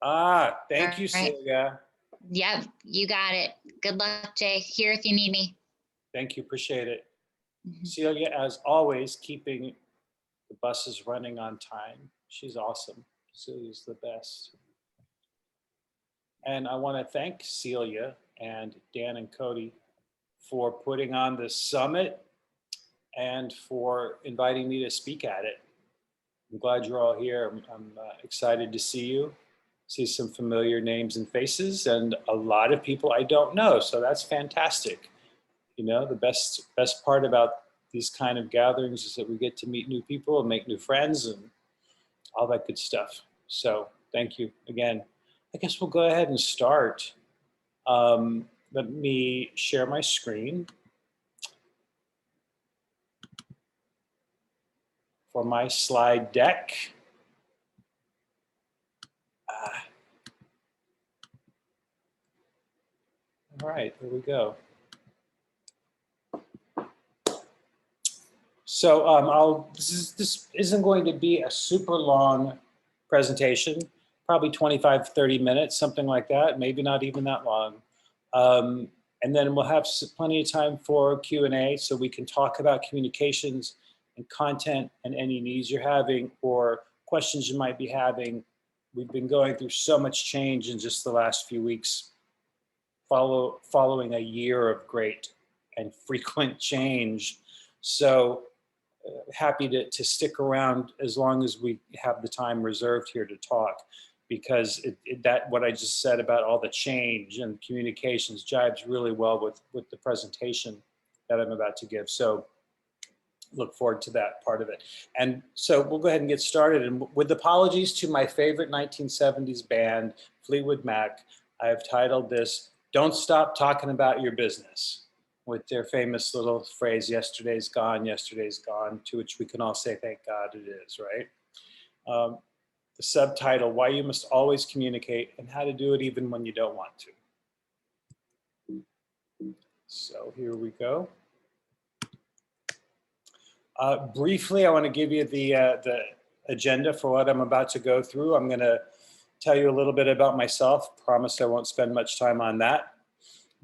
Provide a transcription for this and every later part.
Thank All you, right. Celia. Yep, you got it. Good luck, Jay. Here if you need me. Thank you, appreciate it. Mhm. Celia, as always, keeping the buses running on time. She's awesome. Celia's the best. And I want to thank Celia and Dan and Cody for putting on this summit and for inviting me to speak at it. I'm glad you're all here. I'm excited to see you, see some familiar names and faces, and a lot of people I don't know. So that's fantastic. You know, the best part about these kind of gatherings is that we get to meet new people and make new friends and all that good stuff. So thank you again. I guess we'll go ahead and start. Let me share my screen for my slide deck. All right, here we go. So this isn't going to be a super long presentation, probably 25, 30 minutes, something like that, maybe not even that long. And then we'll have plenty of time for Q&A so we can talk about communications and content and any needs you're having or questions you might be having. We've been going through so much change in just the last few weeks, following a year of great and frequent change. So happy to stick around as long as we have the time reserved here to talk, because that what I just said about all the change and communications jives really well with the presentation that I'm about to give. So look forward to that part of it. And so we'll go ahead and get started. And with apologies to my favorite 1970s band, Fleetwood Mac, I have titled this, "Don't Stop Talking About Your Business," with their famous little phrase, yesterday's gone, to which we can all say, thank God it is, right? The subtitle, Why You Must Always Communicate and How to Do It Even When You Don't Want to. So here we go. Briefly, I want to give you the agenda for what I'm about to go through. I'm going to tell you a little bit about myself. Promise I won't spend much time on that.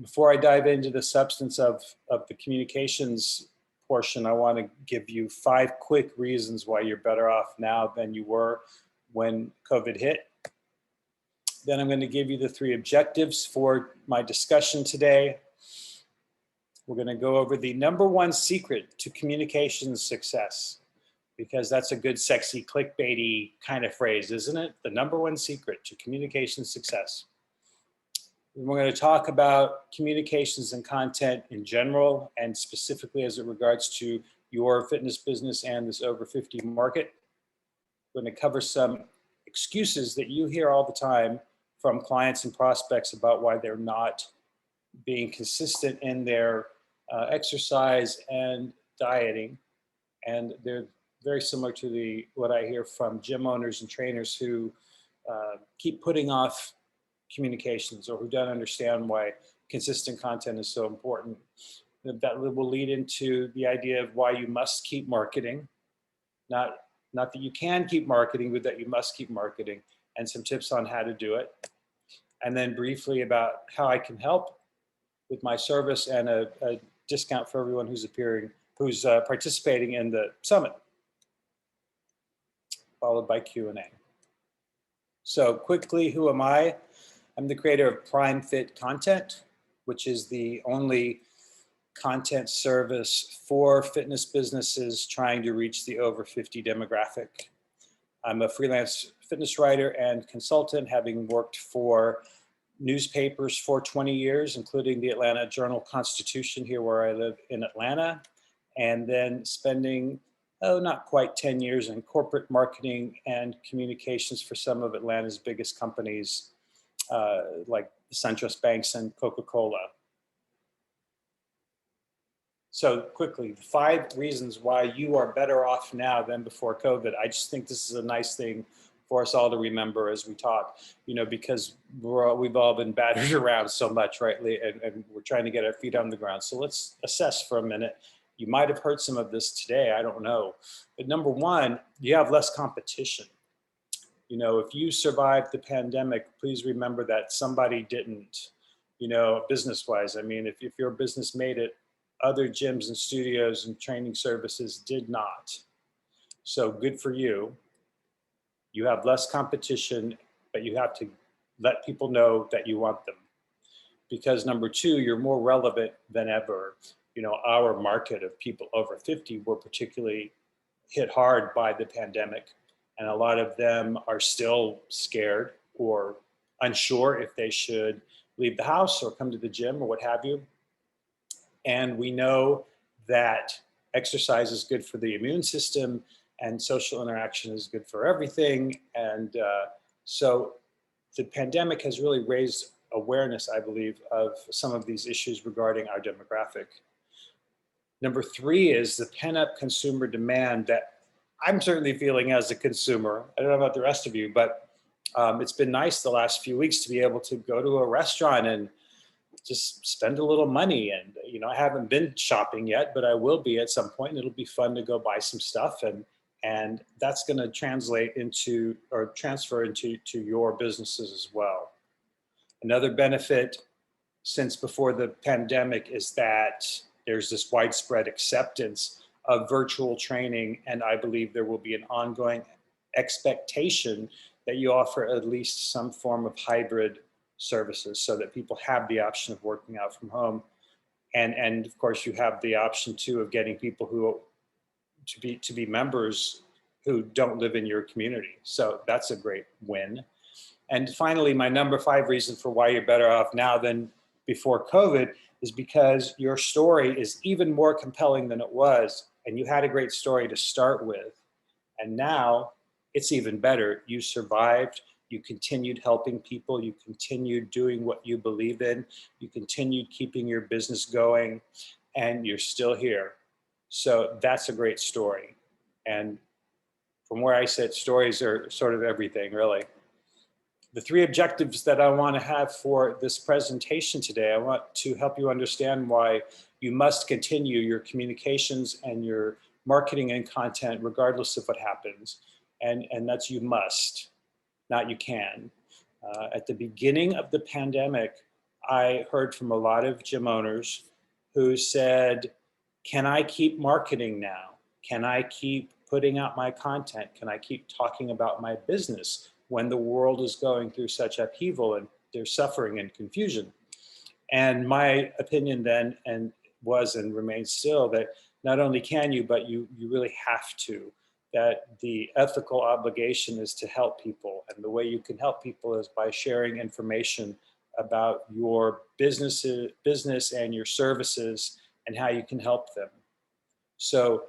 Before I dive into the substance of the communications portion, I want to give you 5 quick reasons why you're better off now than you were when COVID hit. Then I'm going to give you the 3 objectives for my discussion today. We're going to go over the #1 secret to communications success, because that's a good, sexy, clickbaity kind of phrase, isn't it? The #1 secret to communication success. We're going to talk about communications and content in general, and specifically as it regards to your fitness business and this over 50 market. We're going to cover some excuses that you hear all the time from clients and prospects about why they're not being consistent in their exercise and dieting. And they're very similar to what I hear from gym owners and trainers who keep putting off communications or who don't understand why consistent content is so important. That will lead into the idea of why you must keep marketing, not that you can keep marketing, but that you must keep marketing, and some tips on how to do it. And then briefly about how I can help with my service and a discount for everyone who's participating in the summit, followed by Q&A. So quickly, who am I? I'm the creator of Prime Fit Content, which is the only content service for fitness businesses trying to reach the over 50 demographic. I'm a freelance fitness writer and consultant, having worked for newspapers for 20 years, including the Atlanta Journal-Constitution here where I live in Atlanta, and then spending, not quite 10 years in corporate marketing and communications for some of Atlanta's biggest companies, like SunTrust Banks and Coca-Cola. So quickly, 5 reasons why you are better off now than before COVID. I just think this is a nice thing for us all to remember as we talk, because we've all been battered around so much, right? And we're trying to get our feet on the ground. So let's assess for a minute. You might have heard some of this today, I don't know. But #1, you have less competition. You know, if you survived the pandemic, please remember that somebody didn't, you know, business-wise. I mean, if your business made it, other gyms and studios and training services did not. So good for you. You have less competition, but you have to let people know that you want them. Because number two, you're more relevant than ever. You know, our market of people over 50 were particularly hit hard by the pandemic, and a lot of them are still scared or unsure if they should leave the house or come to the gym or what have you. And we know that exercise is good for the immune system and social interaction is good for everything. And so the pandemic has really raised awareness, I believe, of some of these issues regarding our demographic. Number three is the pent-up consumer demand that I'm certainly feeling as a consumer. I don't know about the rest of you, but it's been nice the last few weeks to be able to go to a restaurant and just spend a little money. And, you know, I haven't been shopping yet, but I will be at some point, and it'll be fun to go buy some stuff. And that's going to translate into or transfer into your businesses as well. Another benefit since before the pandemic is that there's this widespread acceptance of virtual training. And I believe there will be an ongoing expectation that you offer at least some form of hybrid services so that people have the option of working out from home. And of course you have the option too of getting people who to be members who don't live in your community. So that's a great win. And finally, my number 5 reason for why you're better off now than before COVID is because your story is even more compelling than it was. And you had a great story to start with. And now it's even better. You survived. You continued helping people. You continued doing what you believe in. You continued keeping your business going. And you're still here. So that's a great story. And from where I sit, stories are sort of everything, really. The 3 objectives that I want to have for this presentation today, I want to help you understand why you must continue your communications and your marketing and content regardless of what happens. And that's you must, not you can. At the beginning of the pandemic, I heard from a lot of gym owners who said, can I keep marketing now? Can I keep putting out my content? Can I keep talking about my business when the world is going through such upheaval and there's suffering and confusion? And my opinion then was and remains still that not only can you, but you really have to. That the ethical obligation is to help people. And the way you can help people is by sharing information about your business and your services and how you can help them. So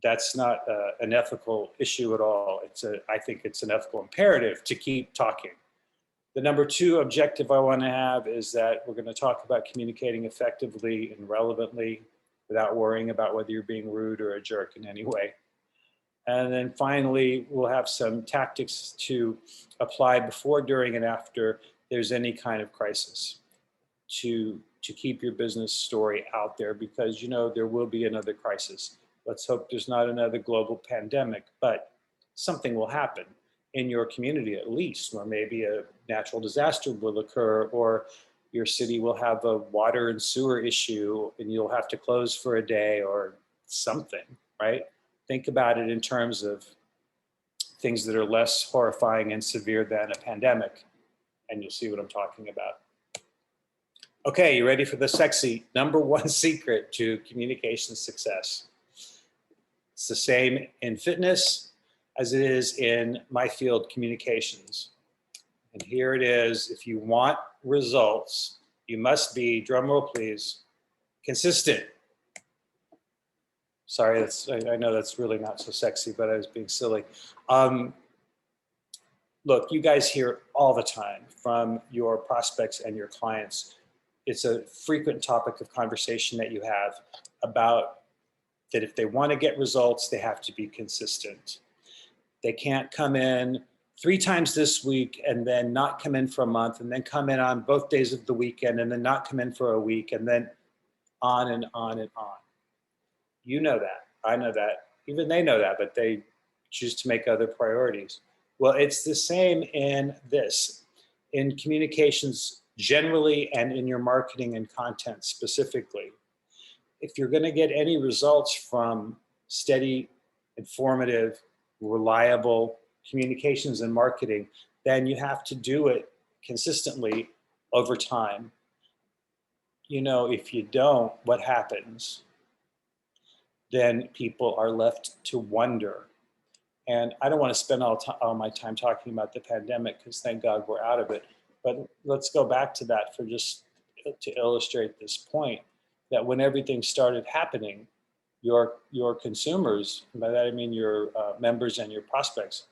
that's not an ethical issue at all. I think it's an ethical imperative to keep talking. The number 2 objective I want to have is that we're going to talk about communicating effectively and relevantly without worrying about whether you're being rude or a jerk in any way. And then finally, we'll have some tactics to apply before, during, and after there's any kind of crisis to keep your business story out there, because you know there will be another crisis. Let's hope there's not another global pandemic, but something will happen in your community at least, or maybe a natural disaster will occur, or your city will have a water and sewer issue and you'll have to close for a day or something, right? Think about it in terms of things that are less horrifying and severe than a pandemic, and you'll see what I'm talking about. Okay, you ready for the sexy number 1 secret to communication success? It's the same in fitness as it is in my field, communications. And here it is. If you want results, you must be, drumroll please, consistent. Sorry, I know that's really not so sexy, but I was being silly. Look, you guys hear all the time from your prospects and your clients. It's a frequent topic of conversation that you have about that if they want to get results, they have to be consistent. They can't come in 3 times this week and then not come in for a month, and then come in on both days of the weekend and then not come in for a week, and then on and on and on. You know that. I know that. Even they know that, but they choose to make other priorities. Well, it's the same in this, in communications generally and in your marketing and content specifically. If you're going to get any results from steady, informative, reliable communications and marketing, then you have to do it consistently over time. You know, if you don't, what happens? Then people are left to wonder. And I don't want to spend all my time talking about the pandemic because thank God we're out of it. But let's go back to that for just to illustrate this point, that when everything started happening, your consumers, and by that I mean your members and your prospects,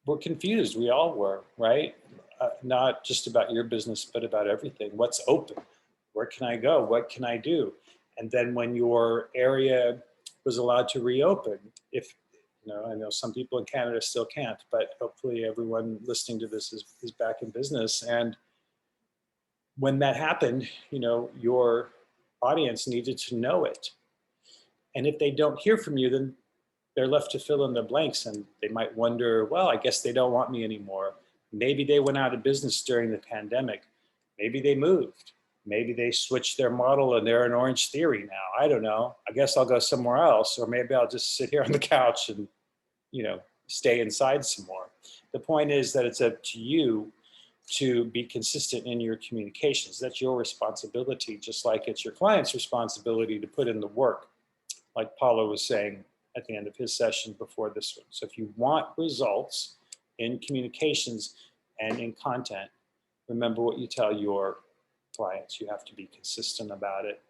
were confused. We all were, right? Not just about your business, but about everything. What's open? Where can I go? What can I do? And then when your area was allowed to reopen, if you know, I know some people in Canada still can't, but hopefully everyone listening to this is back in business. And when that happened, you know, your audience needed to know it. And if they don't hear from you, then they're left to fill in the blanks, and they might wonder, well, I guess they don't want me anymore. Maybe they went out of business during the pandemic. Maybe they moved. Maybe they switched their model and they're an Orange Theory now. I don't know. I guess I'll go somewhere else, or maybe I'll just sit here on the couch and, you know, stay inside some more. The point is that it's up to you to be consistent in your communications. That's your responsibility, just like it's your client's responsibility to put in the work, like Paula was saying at the end of his session before this one. So if you want results in communications and in content, remember what you tell your clients. You have to be consistent about it.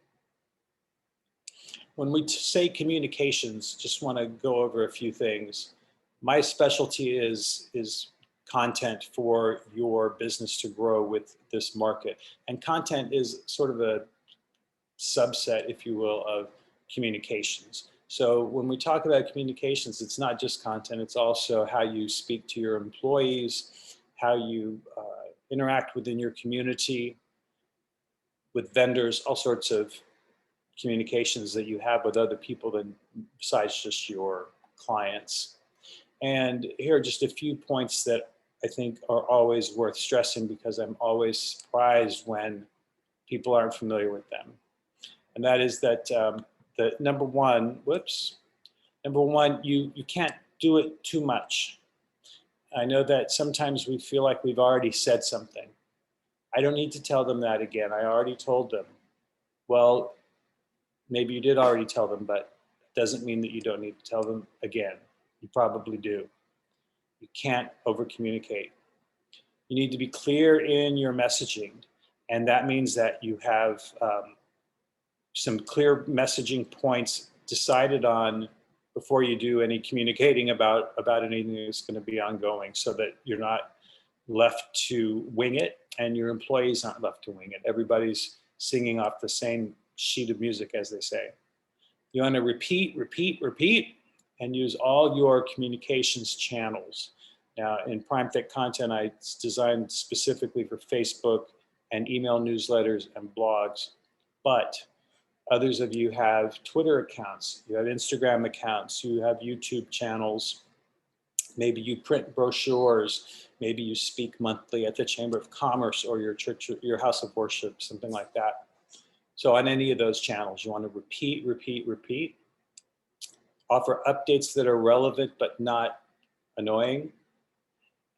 When we say communications, just want to go over a few things. My specialty is content for your business to grow with this market. And content is sort of a subset, if you will, of communications. So when we talk about communications, it's not just content, it's also how you speak to your employees, how you interact within your community, with vendors, all sorts of communications that you have with other people than besides just your clients. And here are just a few points that I think are always worth stressing, because I'm always surprised when people aren't familiar with them. And that is that the number one, you can't do it too much. I know that sometimes we feel like we've already said something. I don't need to tell them that again. I already told them. Well, maybe you did already tell them, but it doesn't mean that you don't need to tell them again. You probably do. You can't over communicate. You need to be clear in your messaging. And that means that you have some clear messaging points decided on before you do any communicating about anything that's going to be ongoing, so that you're not left to wing it and your employees aren't left to wing it. Everybody's singing off the same sheet of music, as they say. You want to repeat, and use all your communications channels. Now, in Prime Thick Content, I designed specifically for Facebook and email newsletters and blogs, but others of you have Twitter accounts, you have Instagram accounts, you have YouTube channels, maybe you print brochures, maybe you speak monthly at the Chamber of Commerce or your church, your house of worship, something like that. So on any of those channels, you want to repeat, offer updates that are relevant but not annoying.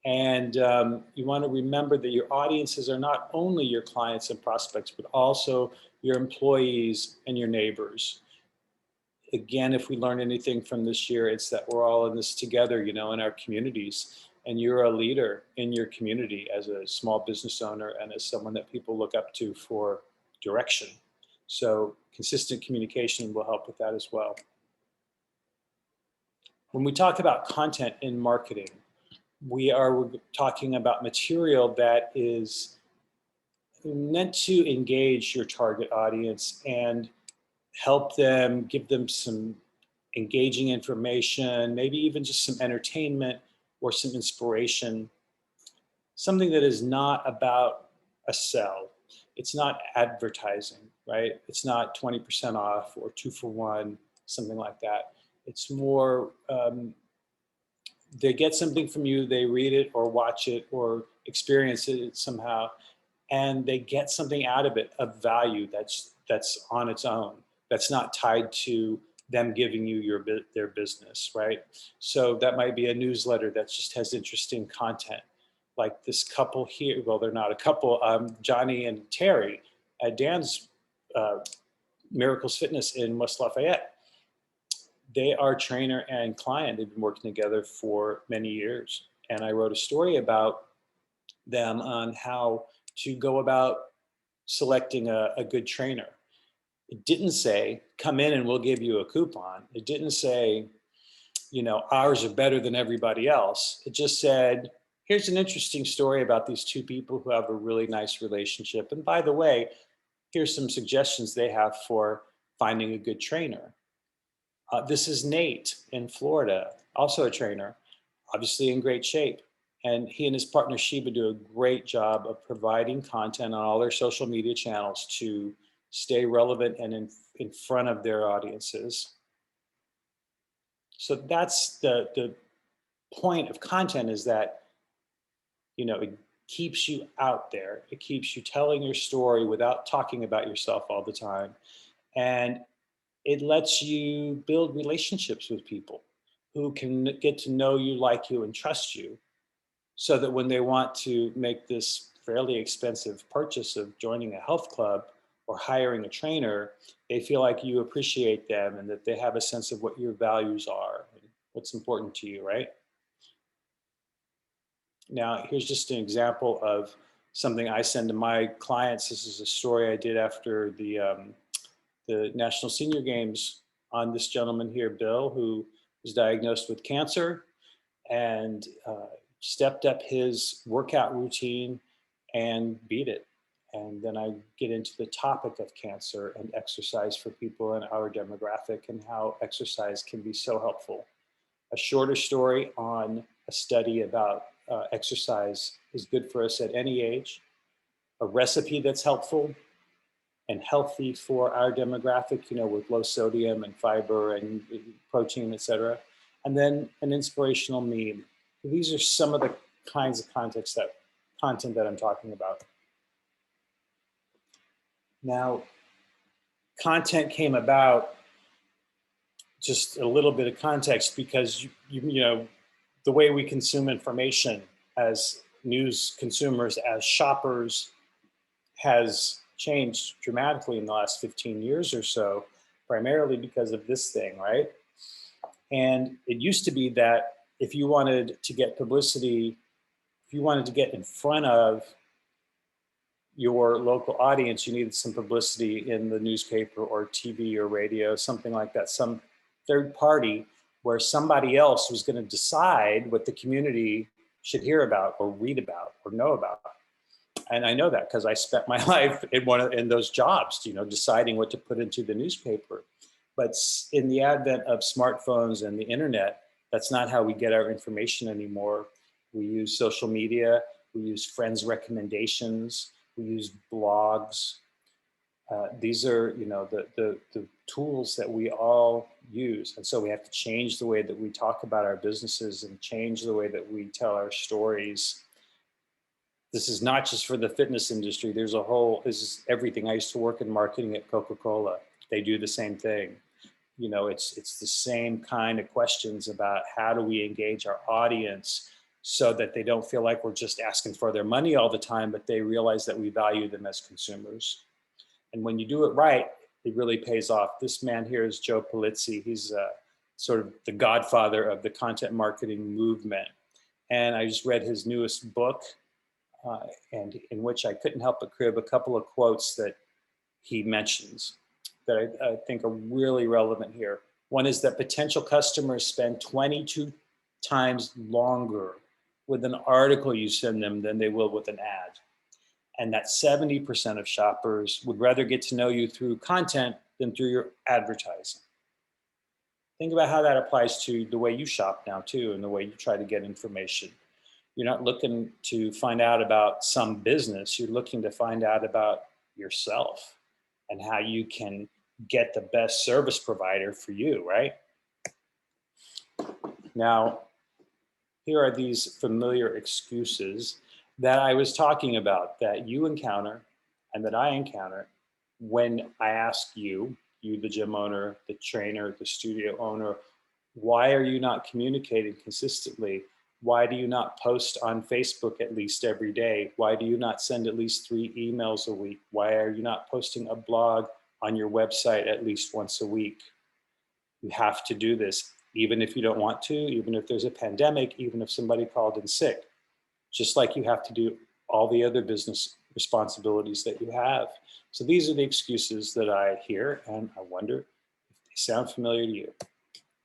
And you want to remember that your audiences are not only your clients and prospects, but also your employees and your neighbors. Again, if we learn anything from this year, it's that we're all in this together, you know, in our communities. And you're a leader in your community as a small business owner and as someone that people look up to for direction. So consistent communication will help with that as well. When we talk about content in marketing, we're talking about material that is meant to engage your target audience and help them, give them some engaging information, maybe even just some entertainment or some inspiration, something that is not about a sell. It's not advertising, right? It's not 20% off or 2 for 1, something like that. It's more they get something from you, they read it or watch it or experience it somehow, and they get something out of it of value that's on its own, that's not tied to them giving you their business, right? So that might be a newsletter that just has interesting content, like this couple here. Well, they're not a couple. Johnny and Terry at Dan's uh, Miracles Fitness in West Lafayette. They are trainer and client. They've been working together for many years, and I wrote a story about them on how to go about selecting a good trainer. It didn't say, come in and we'll give you a coupon. It didn't say, ours are better than everybody else. It just said, here's an interesting story about these two people who have a really nice relationship. And by the way, here's some suggestions they have for finding a good trainer. This is Nate in Florida, also a trainer, obviously in great shape. And he and his partner Sheba do a great job of providing content on all their social media channels to stay relevant and in front of their audiences. So that's the point of content, is that, it keeps you out there. It keeps you telling your story without talking about yourself all the time. And it lets you build relationships with people who can get to know you, like you, and trust you, so that when they want to make this fairly expensive purchase of joining a health club or hiring a trainer, they feel like you appreciate them and that they have a sense of what your values are and what's important to you, right? Now, here's just an example of something I send to my clients. This is a story I did after the National Senior Games on this gentleman here, Bill, who was diagnosed with cancer and stepped up his workout routine and beat it. And then I get into the topic of cancer and exercise for people in our demographic and how exercise can be so helpful. A shorter story on a study about exercise is good for us at any age. A recipe that's helpful and healthy for our demographic, with low sodium and fiber and protein, et cetera. And then an inspirational meme. These are some of the kinds of content that I'm talking about. Now, content came about, just a little bit of context, because the way we consume information as news consumers, as shoppers, has changed dramatically in the last 15 years or so, primarily because of this thing, right? And it used to be that if you wanted to get publicity, if you wanted to get in front of your local audience, you needed some publicity in the newspaper or TV or radio, something like that, some third party where somebody else was going to decide what the community should hear about or read about or know about. And I know that because I spent my life in those jobs, deciding what to put into the newspaper. But in the advent of smartphones and the internet, that's not how we get our information anymore. We use social media, we use friends' recommendations, we use blogs. These are, the tools that we all use. And so we have to change the way that we talk about our businesses and change the way that we tell our stories. This is not just for the fitness industry. This is everything. I used to work in marketing at Coca-Cola. They do the same thing. It's the same kind of questions about how do we engage our audience so that they don't feel like we're just asking for their money all the time, but they realize that we value them as consumers. And when you do it right, it really pays off. This man here is Joe Pulizzi. He's sort of the godfather of the content marketing movement. And I just read his newest book, and in which I couldn't help but crib a couple of quotes that he mentions that I think are really relevant here. One is that potential customers spend 22 times longer with an article you send them than they will with an ad. And that 70% of shoppers would rather get to know you through content than through your advertising. Think about how that applies to the way you shop now too, and the way you try to get information. You're not looking to find out about some business, you're looking to find out about yourself and how you can get the best service provider for you, right? Now, here are these familiar excuses that I was talking about that you encounter and that I encounter when I ask you, the gym owner, the trainer, the studio owner, why are you not communicating consistently? Why do you not post on Facebook at least every day? Why do you not send at least 3 emails a week? Why are you not posting a blog on your website at least once a week? You have to do this, even if you don't want to, even if there's a pandemic, even if somebody called in sick, just like you have to do all the other business responsibilities that you have. So these are the excuses that I hear, and I wonder if they sound familiar to you.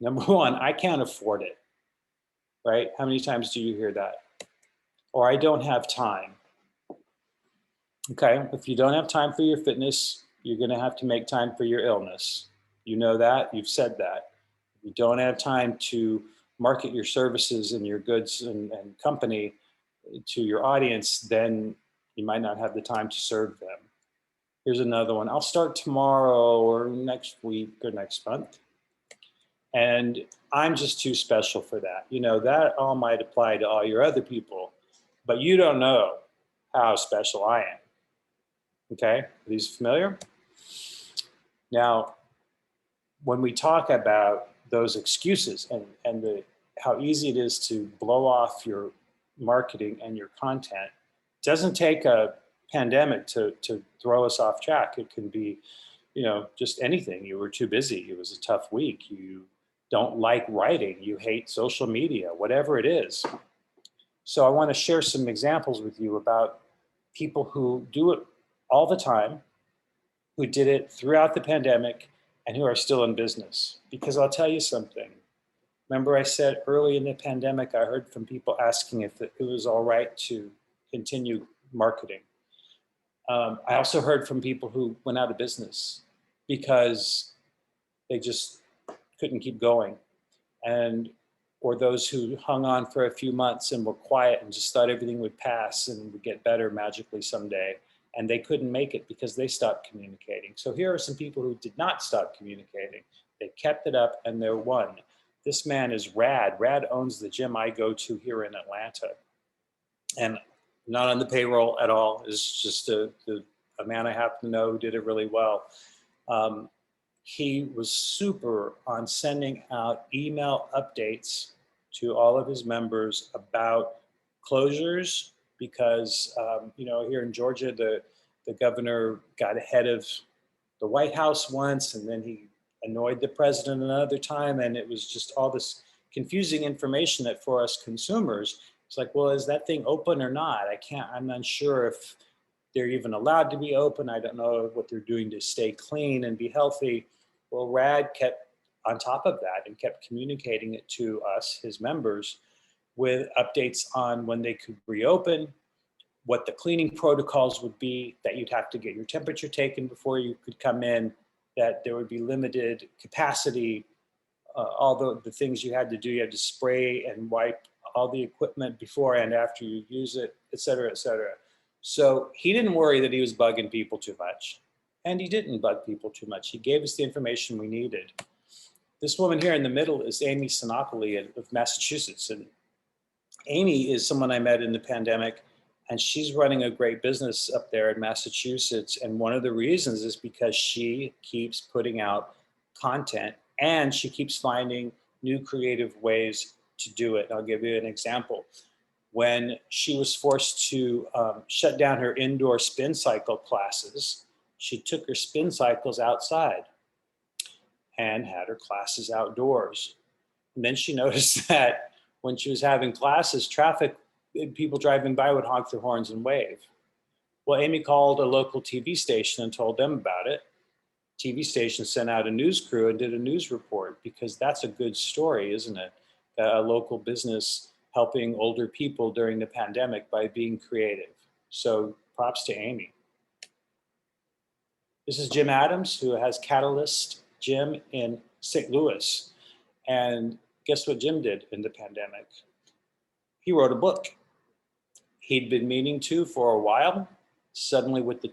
Number one, I can't afford it, right? How many times do you hear that? Or I don't have time. Okay, if you don't have time for your fitness, you're gonna have to make time for your illness. You know that, you've said that. If you don't have time to market your services and your goods and company to your audience, then you might not have the time to serve them. Here's another one. I'll start tomorrow or next week or next month. And I'm just too special for that. You know, that all might apply to all your other people, but you don't know how special I am. Okay, are these familiar? Now, when we talk about those excuses and how easy it is to blow off your marketing and your content, it doesn't take a pandemic to throw us off track. It can be, you know, just anything. You were too busy. It was a tough week. You don't like writing. You hate social media, whatever it is. So I want to share some examples with you about people who do it all the time, who did it throughout the pandemic, and who are still in business. Because I'll tell you something. Remember I said early in the pandemic, I heard from people asking if it was all right to continue marketing. I also heard from people who went out of business because they just couldn't keep going. And or those who hung on for a few months and were quiet and just thought everything would pass and would get better magically someday. And they couldn't make it because they stopped communicating. So here are some people who did not stop communicating. They kept it up and they're one. This man is Rad. Rad owns the gym I go to here in Atlanta. And not on the payroll at all. It's just a man I happen to know who did it really well. He was super on sending out email updates to all of his members about closures because, you know, here in Georgia, the governor got ahead of the White House once, and then he annoyed the president another time, and it was just all this confusing information that for us consumers, it's like, well, is that thing open or not? I'm not sure if they're even allowed to be open. I don't know what they're doing to stay clean and be healthy. Well, Rad kept on top of that and kept communicating it to us, his members, with updates on when they could reopen, what the cleaning protocols would be, that you'd have to get your temperature taken before you could come in, that there would be limited capacity, all the things you had to do. You had to spray and wipe all the equipment before and after you use it, et cetera, et cetera. So he didn't worry that he was bugging people too much. And he didn't bug people too much. He gave us the information we needed. This woman here in the middle is Amy Sinopoli of Massachusetts. And Amy is someone I met in the pandemic, and she's running a great business up there in Massachusetts. And one of the reasons is because she keeps putting out content and she keeps finding new creative ways to do it. And I'll give you an example. When she was forced to shut down her indoor spin cycle classes, she took her spin cycles outside and had her classes outdoors. And then she noticed that when she was having classes, people driving by would honk their horns and wave. Well, Amy called a local TV station and told them about it. TV station sent out a news crew and did a news report, because that's a good story, isn't it? A local business helping older people during the pandemic by being creative. So props to Amy. This is Jim Adams, who has Catalyst Gym in St. Louis. And guess what Jim did in the pandemic? He wrote a book. He'd been meaning to for a while. Suddenly, with the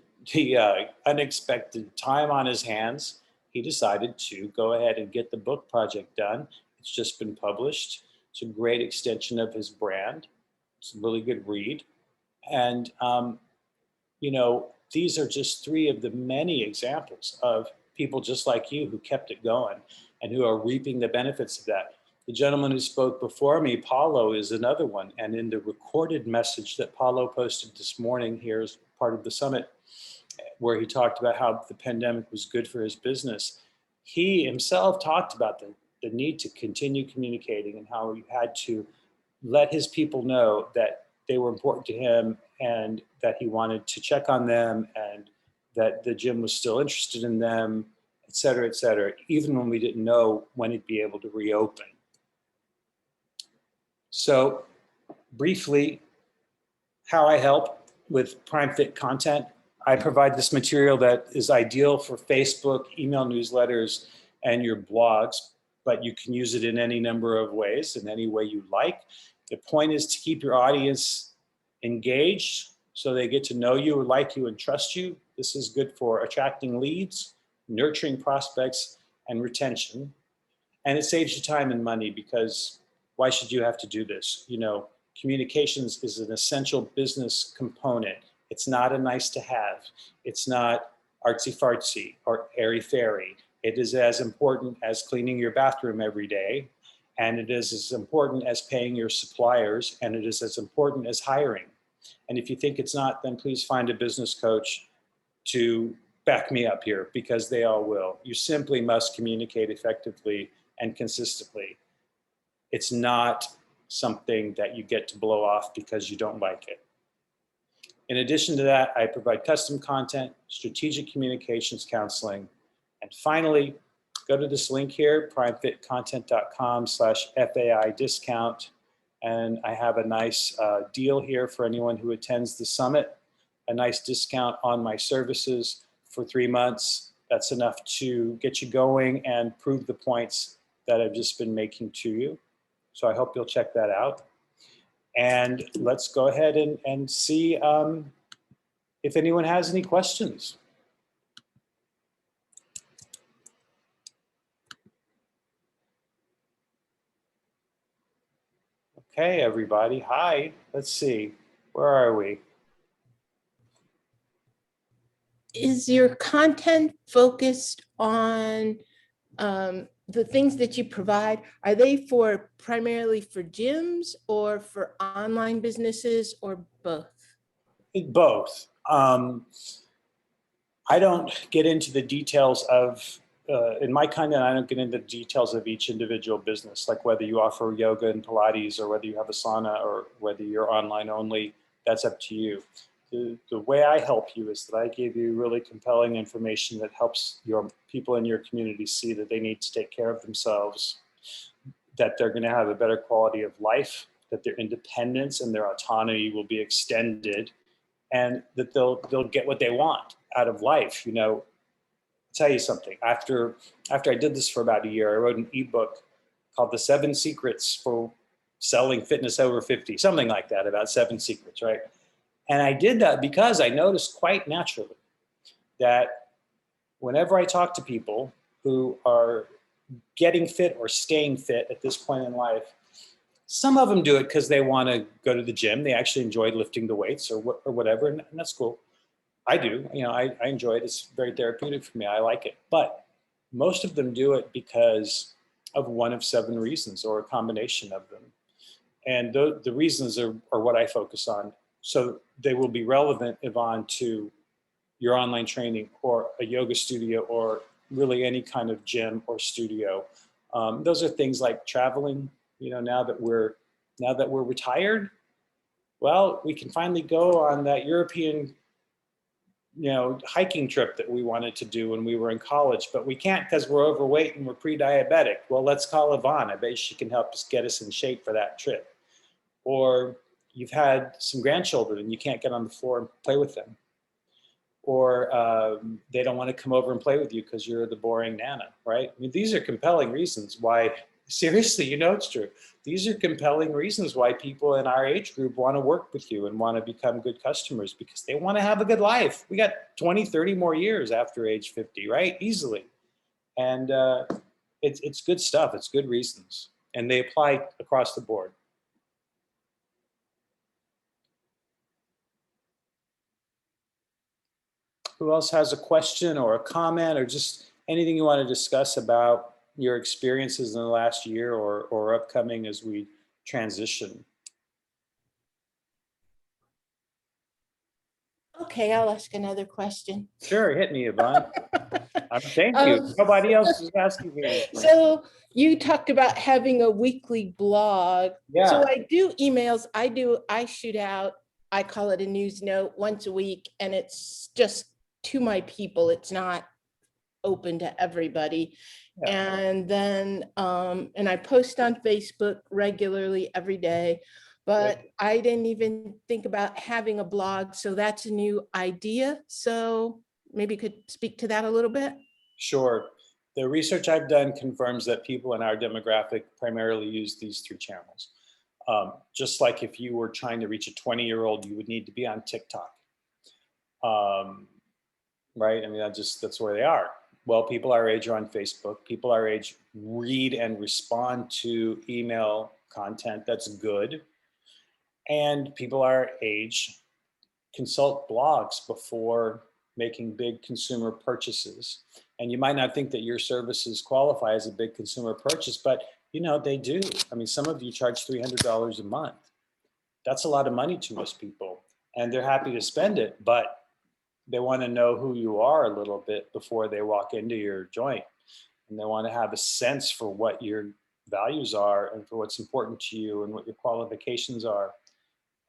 unexpected time on his hands, he decided to go ahead and get the book project done. It's just been published. It's a great extension of his brand. It's a really good read. And, you know, these are just three of the many examples of people just like you who kept it going and who are reaping the benefits of that. The gentleman who spoke before me, Paulo, is another one. And in the recorded message that Paulo posted this morning here as part of the summit, where he talked about how the pandemic was good for his business, he himself talked about the need to continue communicating and how he had to let his people know that they were important to him and that he wanted to check on them and that the gym was still interested in them, et cetera, even when we didn't know when he'd be able to reopen. So briefly, how I help with Prime Fit content. I provide this material that is ideal for Facebook, email newsletters, and your blogs, but you can use it in any number of ways, in any way you like. The point is to keep your audience engaged so they get to know you, like you, and trust you. This is good for attracting leads, nurturing prospects, and retention. And it saves you time and money, because why should you have to do this? You know, communications is an essential business component. It's not a nice to have. It's not artsy fartsy or airy fairy. It is as important as cleaning your bathroom every day. And it is as important as paying your suppliers. And it is as important as hiring. And if you think it's not, then please find a business coach to back me up here, because they all will. You simply must communicate effectively and consistently. It's not something that you get to blow off because you don't like it. In addition to that, I provide custom content, strategic communications counseling, and finally, go to this link here, primefitcontent.com/FAI discount. And I have a nice deal here for anyone who attends the summit, a nice discount on my services for 3 months. That's enough to get you going and prove the points that I've just been making to you. So I hope you'll check that out. And let's go ahead and see if anyone has any questions. Okay, everybody. Hi. Let's see. Where are we? Is your content focused on the things that you provide? Are they primarily for gyms or for online businesses, or both? Both. I don't get into the details of, in my content, I don't get into the details of each individual business, like whether you offer yoga and Pilates or whether you have a sauna or whether you're online only. That's up to you. The way I help you is that I give you really compelling information that helps your people in your community see that they need to take care of themselves, that they're going to have a better quality of life, that their independence and their autonomy will be extended, and that they'll get what they want out of life. You know, I'll tell you something. After I did this for about a year, I wrote an ebook called The 7 Secrets for Selling Fitness Over 50, something like that, about 7 secrets, right? And I did that because I noticed quite naturally that whenever I talk to people who are getting fit or staying fit at this point in life, some of them do it because they want to go to the gym. They actually enjoy lifting the weights or whatever, and that's cool. I do. You know, I enjoy it. It's very therapeutic for me. I like it. But most of them do it because of one of 7 reasons, or a combination of them. And the reasons are what I focus on. So they will be relevant, Yvonne, to your online training or a yoga studio or really any kind of gym or studio. Those are things like traveling. You know, now that we're retired, well, we can finally go on that European, you know, hiking trip that we wanted to do when we were in college, but we can't because we're overweight and we're pre-diabetic. Well, let's call Yvonne. I bet she can help us get us in shape for that trip. Or you've had some grandchildren and you can't get on the floor and play with them. Or they don't want to come over and play with you because you're the boring Nana, right? I mean, these are compelling reasons why, seriously, you know it's true. These are compelling reasons why people in our age group want to work with you and want to become good customers, because they want to have a good life. We got 20, 30 more years after age 50, right? Easily. And it's good stuff. It's good reasons. and they apply across the board. Who else has a question or a comment or just anything you want to discuss about your experiences in the last year or upcoming as we transition? Okay, I'll ask another question. Sure, hit me, Yvonne. Thank you. Nobody else is asking me. So you talked about having a weekly blog. Yeah. So I do emails. I shoot out, I call it a news note once a week, and it's just to my people. It's not open to everybody. Yeah. And then, and I post on Facebook regularly every day, but Great. I didn't even think about having a blog. So that's a new idea. So maybe you could speak to that a little bit. Sure. The research I've done confirms that people in our demographic primarily use these 3 channels. Just like if you were trying to reach a 20-year-old, you would need to be on TikTok. Right? I mean, that's where they are. Well, people our age are on Facebook. People our age read and respond to email content that's good. And people our age consult blogs before making big consumer purchases. And you might not think that your services qualify as a big consumer purchase, but you know, they do. I mean, some of you charge $300 a month. That's a lot of money to most people. And they're happy to spend it, but they want to know who you are a little bit before they walk into your joint. And they want to have a sense for what your values are and for what's important to you and what your qualifications are.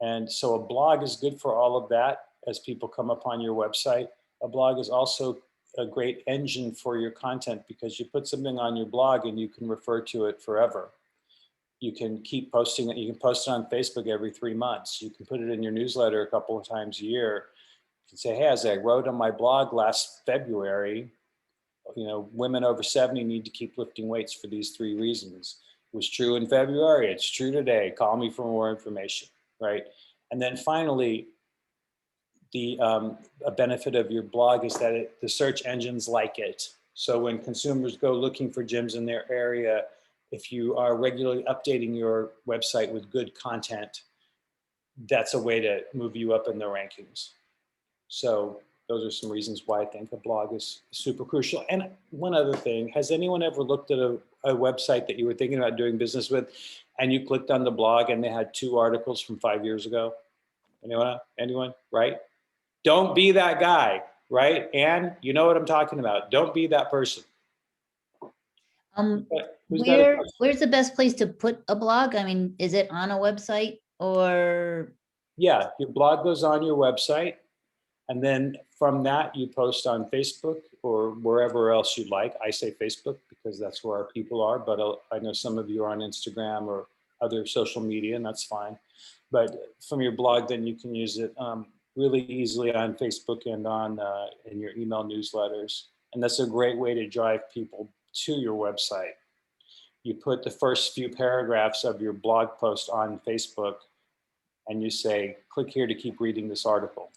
And so a blog is good for all of that as people come upon your website. A blog is also a great engine for your content because you put something on your blog and you can refer to it forever. You can keep posting it. You can post it on Facebook every 3 months. You can put it in your newsletter a couple of times a year. You can say, hey, as I wrote on my blog last February, you know, women over 70 need to keep lifting weights for these 3 reasons. It was true in February. It's true today. Call me for more information, right? And then finally, a benefit of your blog is that the search engines like it. So when consumers go looking for gyms in their area, if you are regularly updating your website with good content, that's a way to move you up in the rankings. So those are some reasons why I think a blog is super crucial. And one other thing, has anyone ever looked at a website that you were thinking about doing business with and you clicked on the blog and they had 2 articles from 5 years ago? Anyone, right? Don't be that guy, right? And you know what I'm talking about. Don't be that person. Where's the best place to put a blog? I mean, is it on a website or? Yeah, your blog goes on your website. And then from that, you post on Facebook or wherever else you'd like. I say Facebook because that's where our people are, but I know some of you are on Instagram or other social media, and that's fine. But from your blog, then you can use it really easily on Facebook and on in your email newsletters. And that's a great way to drive people to your website. You put the first few paragraphs of your blog post on Facebook and you say, click here to keep reading this article.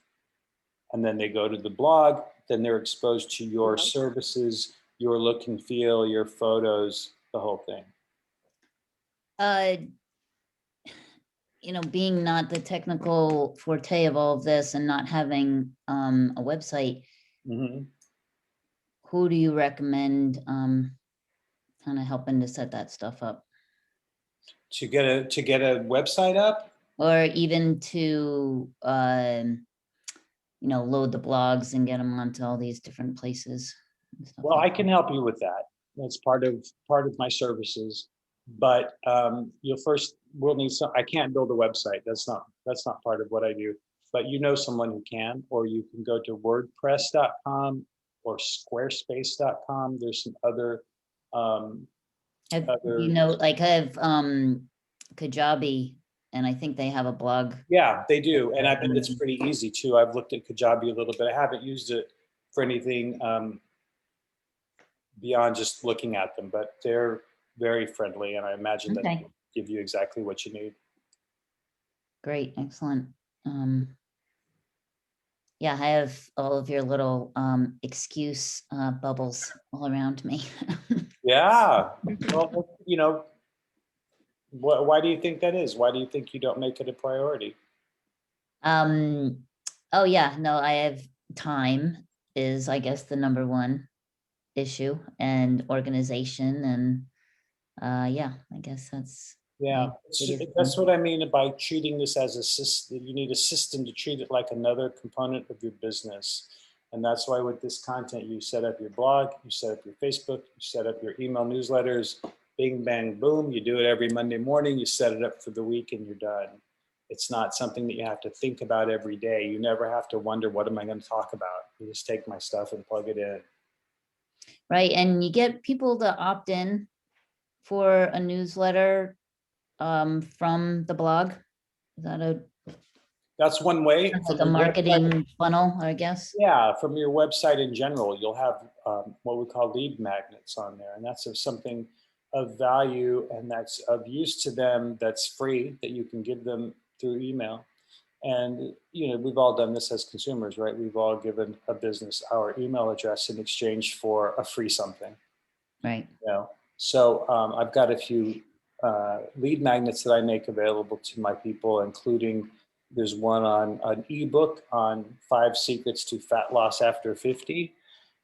And then they go to the blog, then they're exposed to your services, your look and feel, your photos, the whole thing. You know, being not the technical forte of all of this and not having a website, who do you recommend kind of helping to set that stuff up? To get a website up? Or even to you know, load the blogs and get them onto all these different places. Well, I can help you with that. That's part of my services. But we'll need some. I can't build a website. That's not part of what I do. But you know someone who can, or you can go to WordPress.com or Squarespace.com. There's some other. You know, like I have Kajabi, and I think they have a blog. Yeah, they do, and I bet it's pretty easy too. I've looked at Kajabi a little bit. I haven't used it for anything beyond just looking at them, but they're very friendly, and I imagine that they give you exactly what you need. Great, excellent. Yeah, I have all of your little excuse bubbles all around me. Yeah, well, you know, Why do you think that is? Why do you think you don't make it a priority? Oh yeah, no, I have time is, I guess, the number one issue, and organization, and yeah, I guess that's Yeah, my biggest that's thing. what I mean by treating this as a system. You need a system to treat it like another component of your business. And that's why with this content, you set up your blog, you set up your Facebook, you set up your email newsletters, bing, bang, boom. You do it every Monday morning, you set it up for the week and you're done. It's not something that you have to think about every day. You never have to wonder, what am I going to talk about? You just take my stuff and plug it in. Right, and you get people to opt in for a newsletter from the blog. Is that a That's one way. like From a your website. marketing funnel, I guess? Yeah, from your website in general, you'll have what we call lead magnets on there. And that's of something of value and that's of use to them, that's free, that you can give them through email. And, you know, we've all done this as consumers, right? We've all given a business our email address in exchange for a free something. Right. You know? So I've got a few lead magnets that I make available to my people, including there's one on an ebook on 5 secrets to fat loss after 50.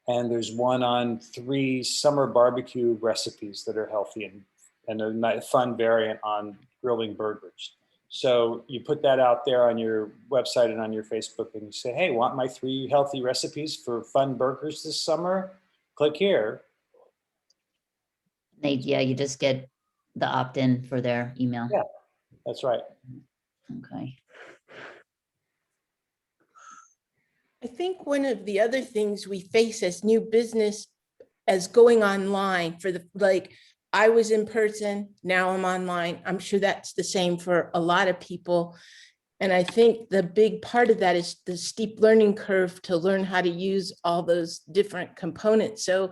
And there's one on 3 summer barbecue recipes that are healthy and a nice, fun variant on grilling burgers. So you put that out there on your website and on your Facebook and you say, hey, want my 3 healthy recipes for fun burgers this summer? Click here. Yeah, you just get the opt-in for their email. Yeah, that's right. Okay. I think one of the other things we face as new business, as going online for the, like, I was in person, now I'm online. I'm sure that's the same for a lot of people. And I think the big part of that is the steep learning curve to learn how to use all those different components. So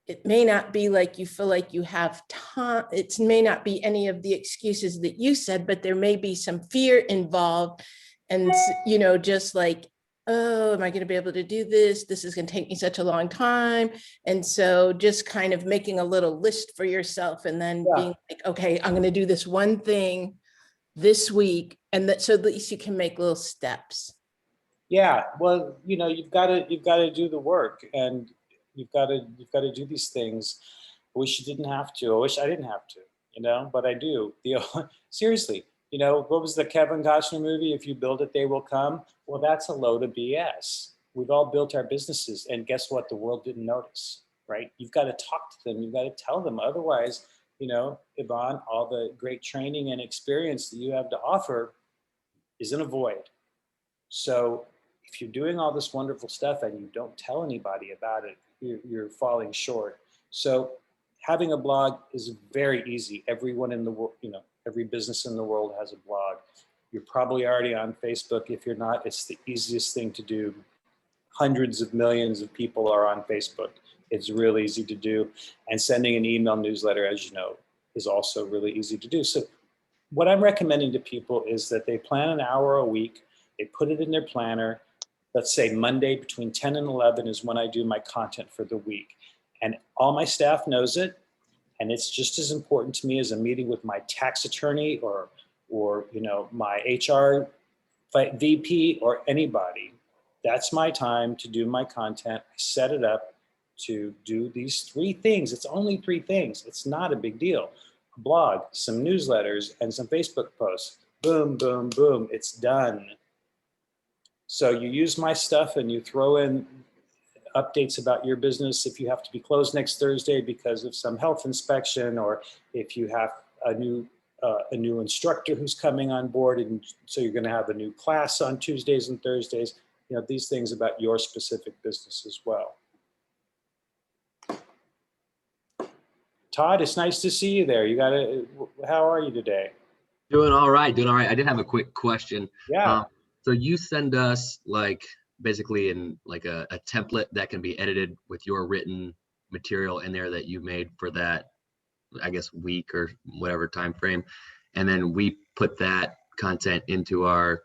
it may not be like you feel like you have time. It may not be any of the excuses that you said, but there may be some fear involved. And, you know, just like, oh, am I going to be able to do this? This is going to take me such a long time. And so just kind of making a little list for yourself and then being like, okay, I'm going to do this one thing this week. And that, so at least you can make little steps. Yeah, well, you know, you've got to do the work, and you've got to do these things. I wish you didn't have to. I wish I didn't have to, you know, but I do. Seriously, you know, what was the Kevin Costner movie? If you build it, they will come. Well, that's a load of BS. We've all built our businesses, and guess what? The world didn't notice, right? You've got to talk to them. You've got to tell them. Otherwise, you know, Yvonne, all the great training and experience that you have to offer is in a void. So if you're doing all this wonderful stuff and you don't tell anybody about it, you're falling short. So having a blog is very easy. Everyone in the world, you know, every business in the world has a blog. You're probably already on Facebook. If you're not, it's the easiest thing to do. Hundreds of millions of people are on Facebook. It's really easy to do. And sending an email newsletter, as you know, is also really easy to do. So what I'm recommending to people is that they plan an hour a week. They put it in their planner. Let's say Monday between 10 and 11 is when I do my content for the week. And all my staff knows it. And it's just as important to me as a meeting with my tax attorney or you know, my HR VP or anybody. That's my time to do my content. I set it up to do these 3 things. It's only 3 things. It's not a big deal. A blog, some newsletters, and some Facebook posts. Boom, boom, boom. It's done. So you use my stuff and you throw in updates about your business if you have to be closed next Thursday because of some health inspection, or if you have a new instructor who's coming on board, and so you're going to have a new class on Tuesdays and Thursdays. You know, these things about your specific business as well. Todd, it's nice to see you there. How are you today? Doing all right, doing all right. I did have a quick question. Yeah. So you send us like basically in like a template that can be edited with your written material in there that you made for that, I guess, week or whatever time frame. And then we put that content into our,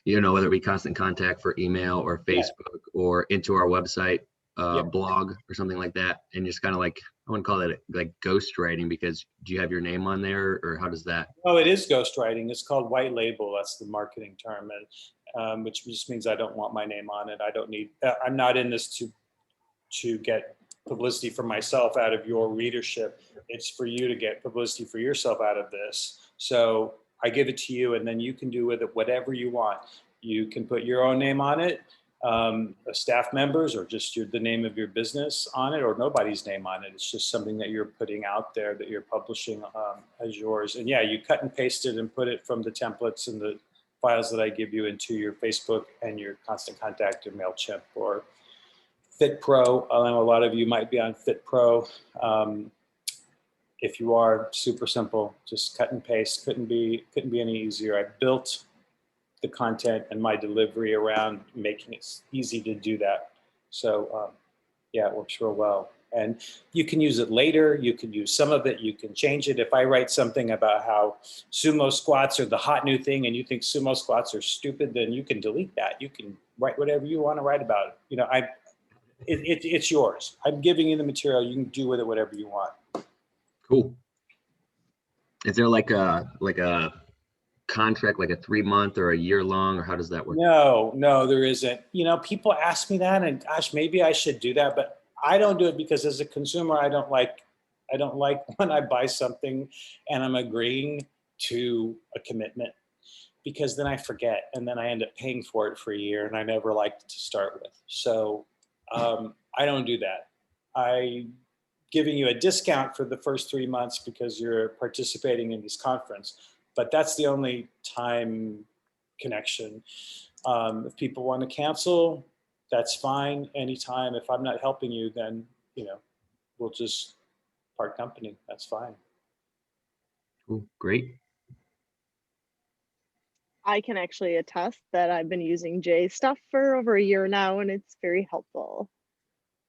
you know, whether it be Constant Contact for email or Facebook or into our website blog or something like that. And just kind of like, wouldn't call that like ghost writing, because do you have your name on there, or how does that? Oh, it is ghostwriting. It's called white label. That's the marketing term, and which just means I don't want my name on it. I don't need. I'm not in this to get publicity for myself out of your readership. It's for you to get publicity for yourself out of this. So I give it to you, and then you can do with it whatever you want. You can put your own name on it, staff members, or just the name of your business on it, or nobody's name on it. It's just something that you're putting out there, that you're publishing as yours. And yeah, you cut and paste it and put it from the templates and the files that I give you into your Facebook and your Constant Contact or MailChimp or FitPro. I know a lot of you might be on FitPro. If you are, super simple, just cut and paste. Couldn't be any easier. I built the content and my delivery around making it easy to do that. So yeah, it works real well. And you can use it later. You can use some of it. You can change it. If I write something about how sumo squats are the hot new thing and you think sumo squats are stupid, then you can delete that. You can write whatever you want to write about it. You know, it's yours. I'm giving you the material. You can do with it whatever you want. Cool. Is there like a contract, like a 3-month or a year long, or how does that work? No, there isn't. You know, people ask me that, and gosh, maybe I should do that, but I don't do it because as a consumer, I don't like when I buy something and I'm agreeing to a commitment, because then I forget and then I end up paying for it for a year, and I never liked it to start with. So I don't do that. I'm giving you a discount for the first 3 months because you're participating in this conference, but that's the only time connection. If people want to cancel, that's fine. Anytime. If I'm not helping you, then, you know, we'll just part company. That's fine. Cool. Great. I can actually attest that I've been using Jay's stuff for over a year now, and it's very helpful.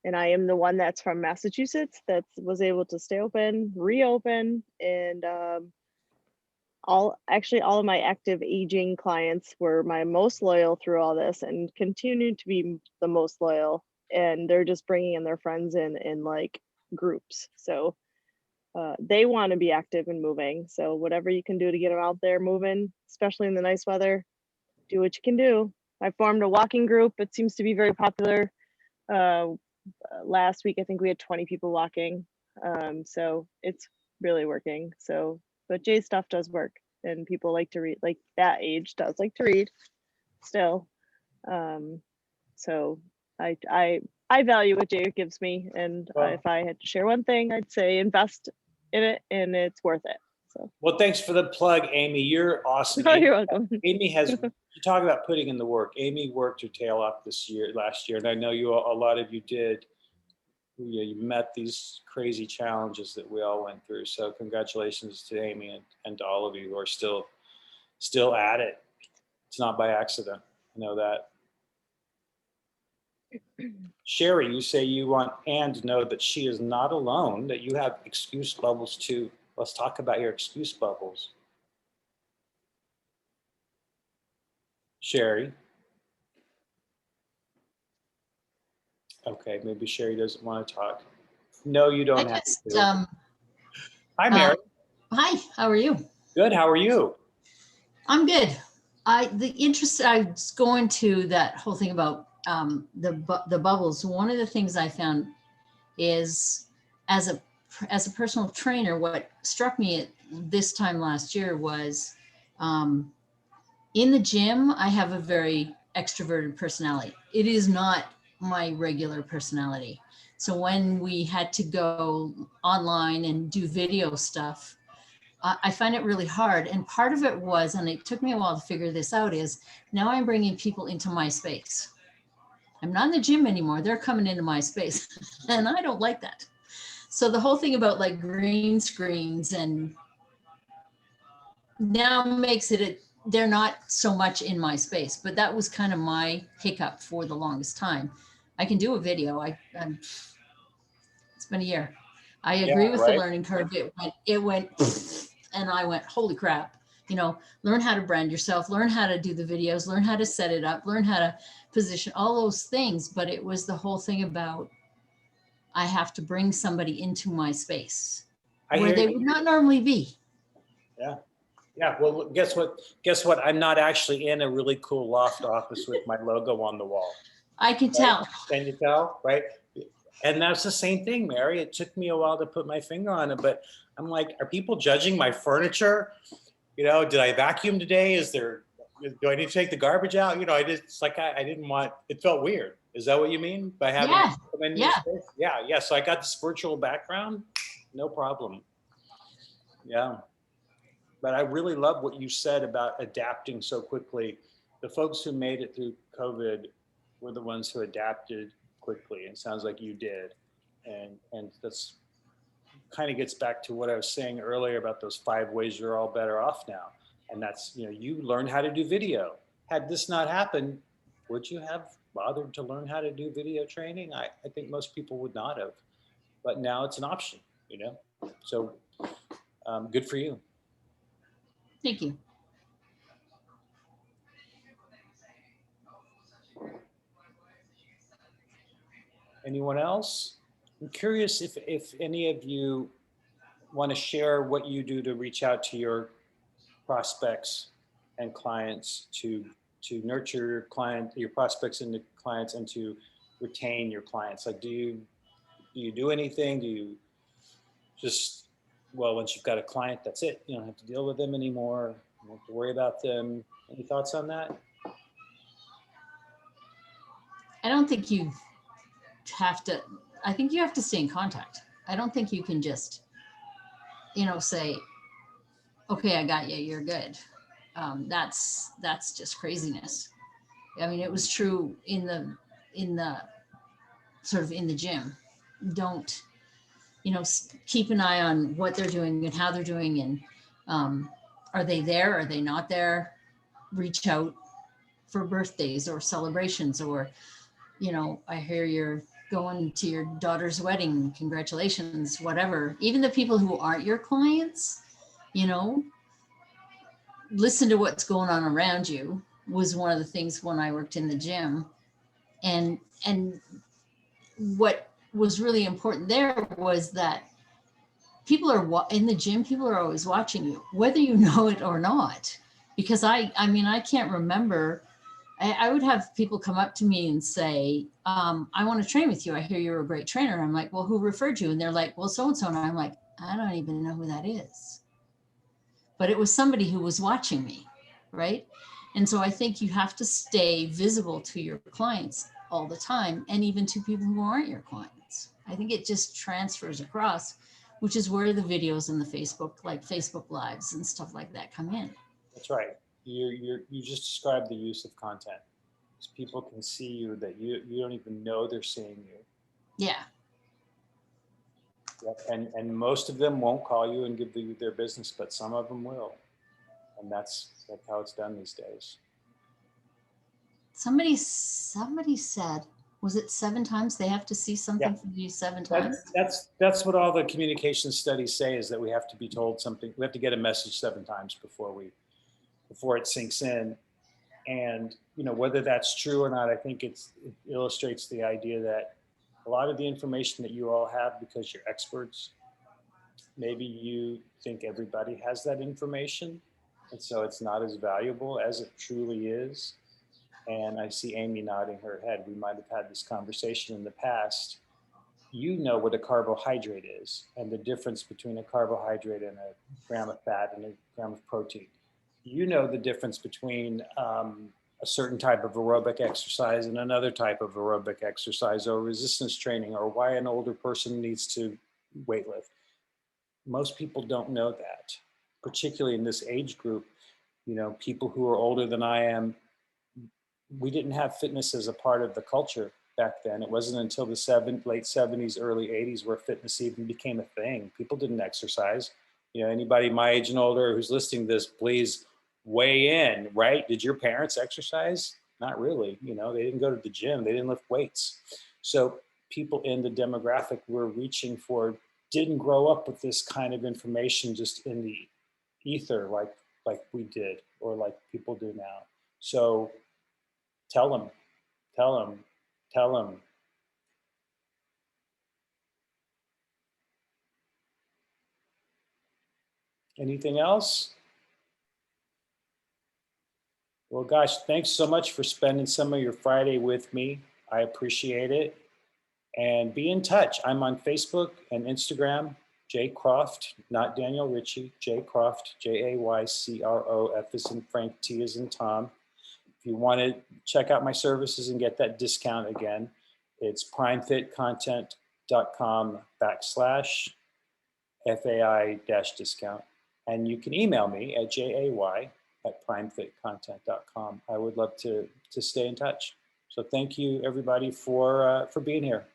And I am the one that's from Massachusetts that was able to stay open, reopen, and all of my active aging clients were my most loyal through all this and continue to be the most loyal. And they're just bringing in their friends in like groups. So they want to be active and moving. So whatever you can do to get them out there moving, especially in the nice weather, do what you can do. I formed a walking group. It seems to be very popular. Last week, I think we had 20 people walking. So it's really working. So, but Jay's stuff does work, and people like to read, like that age does like to read still. So I value what Jay gives me, and if I had to share one thing, I'd say invest in it, and it's worth it. So. Well, thanks for the plug, Amy. You're awesome. Oh, you're welcome. Amy has, you talk about putting in the work. Amy worked her tail off last year, and I know a lot of you did. You met these crazy challenges that we all went through. So congratulations to Amy and to all of you who are still at it. It's not by accident. I know that. Sherry, you say you want Anne to know that she is not alone, that you have excuse bubbles too. Let's talk about your excuse bubbles. Sherry. Okay, maybe Sherry doesn't want to talk. No, you don't have to. Hi, Mary. Hi, how are you? Good, how are you? I'm good. I was going to that whole thing about the bubbles. One of the things I found is as a personal trainer, what struck me at this time last year was in the gym, I have a very extroverted personality. It is not my regular personality. So when we had to go online and do video stuff, I find it really hard. And part of it was, and it took me a while to figure this out, is now I'm bringing people into my space. I'm not in the gym anymore. They're coming into my space and I don't like that. So the whole thing about like green screens and now makes it, they're not so much in my space, but that was kind of my hiccup for the longest time. I can do a video. It's been a year. I agree with the learning curve. It went, and I went, holy crap, learn how to brand yourself, learn how to do the videos, learn how to set it up, learn how to position all those things. But it was the whole thing about I have to bring somebody into my space I where hear they you. would not normally be. Yeah. Yeah. Well, guess what? Guess what? I'm not actually in a really cool loft office with my logo on the wall. I can Right? tell. Can you tell? Right. And that's the same thing, Mary. It took me a while to put my finger on it, but I'm like, are people judging my furniture? You know, did I vacuum today? Do I need to take the garbage out? You know, it's like, I didn't want, it felt weird. Is that what you mean by having Yeah, to come in yeah. your space? Yeah. Yeah. So I got this virtual background. No problem. Yeah. But I really love what you said about adapting so quickly. The folks who made it through COVID were the ones who adapted quickly. And it sounds like you did. And that's kind of gets back to what I was saying earlier about those 5 ways you're all better off now. And that's, you know, you learn how to do video. Had this not happened, would you have bothered to learn how to do video training? I think most people would not have. But now it's an option, you know? So good for you. Thank you. Anyone else? I'm curious if any of you want to share what you do to reach out to your prospects and clients to nurture your prospects and the clients, and to retain your clients. Like, do you do anything? Do you just, well, once you've got a client, that's it. You don't have to deal with them anymore. You don't have to worry about them. Any thoughts on that? I don't think you have to, I think you have to stay in contact. I don't think you can just, you know, say, okay, I got you, you're good. That's just craziness. I mean, it was true in the sort of in the gym. Don't, you know, keep an eye on what they're doing and how they're doing, and are they there? Are they not there? Reach out for birthdays or celebrations, or, you know, I hear you're going to your daughter's wedding. Congratulations, whatever. Even the people who aren't your clients, you know, listen to what's going on around you was one of the things when I worked in the gym. And what was really important there was that people are in the gym, people are always watching you, whether you know it or not. Because I mean, I can't remember, I would have people come up to me and say, I want to train with you. I hear you're a great trainer. I'm like, well, who referred you? And they're like, well, so-and-so. And I'm like, I don't even know who that is. But it was somebody who was watching me, right? And so I think you have to stay visible to your clients all the time, and even to people who aren't your clients. I think it just transfers across, which is where the videos and the Facebook, like Facebook Lives and stuff like that, come in. That's right. You just described the use of content. People can see you that you don't even know they're seeing you. Yeah. Yep. And most of them won't call you and give you their business, but some of them will. And that's how it's done these days. Somebody said, was it 7 times they have to see something from you 7 times? That's what all the communication studies say, is that we have to be told something. We have to get a message 7 times before it sinks in. And, you know, whether that's true or not, I think it illustrates the idea that a lot of the information that you all have, because you're experts, maybe you think everybody has that information, and so it's not as valuable as it truly is. And I see Amy nodding her head. We might have had this conversation in the past. You know what a carbohydrate is, and the difference between a carbohydrate and a gram of fat and a gram of protein. You know the difference between a certain type of aerobic exercise and another type of aerobic exercise, or resistance training, or why an older person needs to weightlift. Most people don't know that, particularly in this age group. You know, people who are older than I am, we didn't have fitness as a part of the culture back then. It wasn't until the late 70s, early 80s where fitness even became a thing. People didn't exercise. You know, anybody my age and older who's listening to this, please weigh in, right? Did your parents exercise? Not really. You know, they didn't go to the gym. They didn't lift weights. So people in the demographic we're reaching for didn't grow up with this kind of information just in the ether like we did, or like people do now. So tell them. Anything else? Well, gosh, thanks so much for spending some of your Friday with me. I appreciate it. And be in touch. I'm on Facebook and Instagram, Jay Croft, not Daniel Ritchie, Jay Croft, Jaycroft, F as in Frank, T as in Tom. If you want to check out my services and get that discount again, it's primefitcontent.com/FAI-discount. And you can email me at jay@primefitcontent.com. I would love to stay in touch. So thank you everybody for being here.